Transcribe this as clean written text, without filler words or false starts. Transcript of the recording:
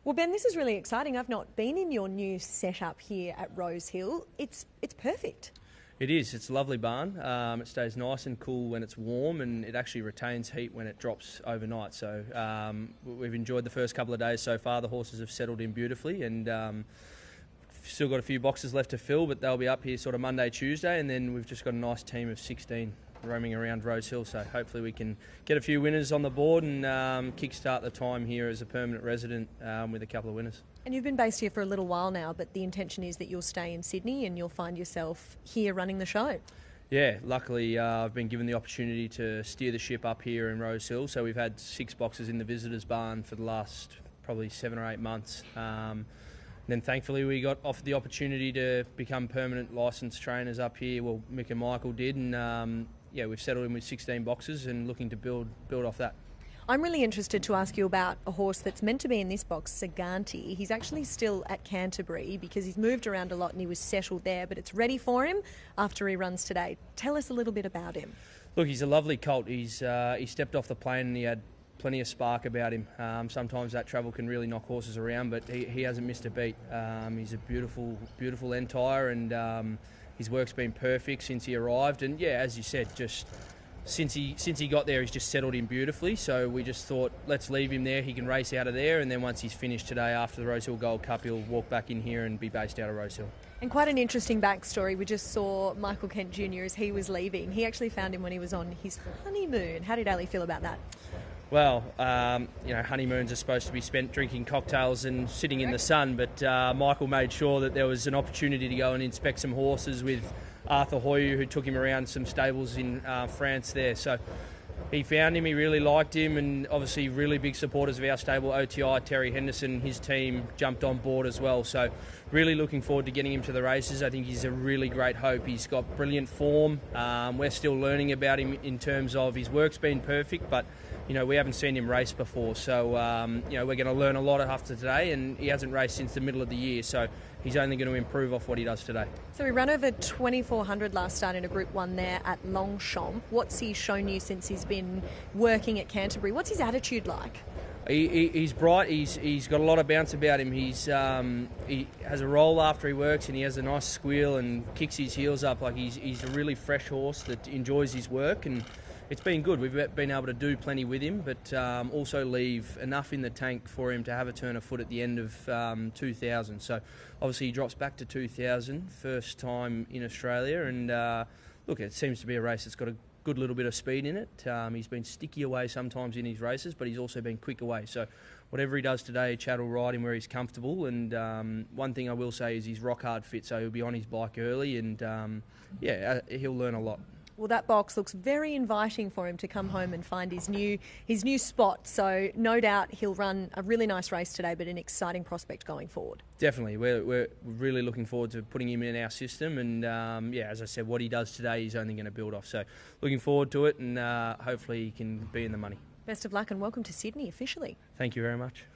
Well, Ben, this is really exciting. I've not been in your new setup here at Rose Hill. It's perfect. It is. It's a lovely barn. It stays nice and cool when it's warm, and it actually retains heat when it drops overnight. So we've enjoyed the first couple of days so far. The horses have settled in beautifully, and still got a few boxes left to fill, but they'll be up here sort of Monday, Tuesday, and then we've just got a nice team of 16 roaming around Rose Hill. So hopefully we can get a few winners on the board and kickstart the time here as a permanent resident with a couple of winners. And you've been based here for a little while now, but the intention is that you'll stay in Sydney and you'll find yourself here running the show. Yeah, luckily I've been given the opportunity to steer the ship up here in Rose Hill. So we've had 6 boxes in the visitors' barn for the last probably 7 or 8 months. Then thankfully we got offered the opportunity to become permanent licensed trainers up here. Well, Mick and Michael did, and we've settled in with 16 boxes and looking to build off that. I'm really interested to ask you about a horse that's meant to be in this box, Saganti. He's actually still at Canterbury because he's moved around a lot and he was settled there, but it's ready for him after he runs today. Tell us a little bit about him. Look, he's a lovely colt. He stepped off the plane and he had plenty of spark about him. Sometimes that travel can really knock horses around, but he hasn't missed a beat. He's a beautiful entire, and his work's been perfect since he arrived. And yeah, as you said, just since he got there, he's just settled in beautifully. So we just thought, let's leave him there. He can race out of there, and then once he's finished today after the Rose Hill Gold Cup, he'll walk back in here and be based out of Rose Hill. And quite an interesting backstory. We just saw Michael Kent Jr. as he was leaving. He actually found him when he was on his honeymoon. How did Ali feel about that? Well, honeymoons are supposed to be spent drinking cocktails and sitting in the sun, but Michael made sure that there was an opportunity to go and inspect some horses with Arthur Hoyu, who took him around some stables in France there. So he found him, he really liked him, and obviously really big supporters of our stable, OTI, Terry Henderson, his team jumped on board as well. So really looking forward to getting him to the races. I think he's a really great hope. He's got brilliant form. We're still learning about him in terms of his work's been perfect, but we haven't seen him race before. So, we're going to learn a lot after today, and he hasn't raced since the middle of the year. So he's only going to improve off what he does today. So he ran over 2,400 last start in a Group 1 there at Longchamp. What's he shown you since he's been working at Canterbury? What's his attitude like? He's bright. He's got a lot of bounce about him. He has a roll after he works, and he has a nice squeal and kicks his heels up. Like he's a really fresh horse that enjoys his work, and it's been good. We've been able to do plenty with him, but also leave enough in the tank for him to have a turn of foot at the end of 2000. So obviously he drops back to 2000, first time in Australia, and look, it seems to be a race that's got a good little bit of speed in it. He's been sticky away sometimes in his races, but he's also been quick away. So whatever he does today, Chad will ride him where he's comfortable. And one thing I will say is he's rock hard fit, so he'll be on his bike early, and he'll learn a lot. Well, that box looks very inviting for him to come home and find his new spot. So no doubt he'll run a really nice race today, but an exciting prospect going forward. Definitely. We're really looking forward to putting him in our system. And, as I said, what he does today he's only going to build off. So looking forward to it, and hopefully he can be in the money. Best of luck and welcome to Sydney officially. Thank you very much.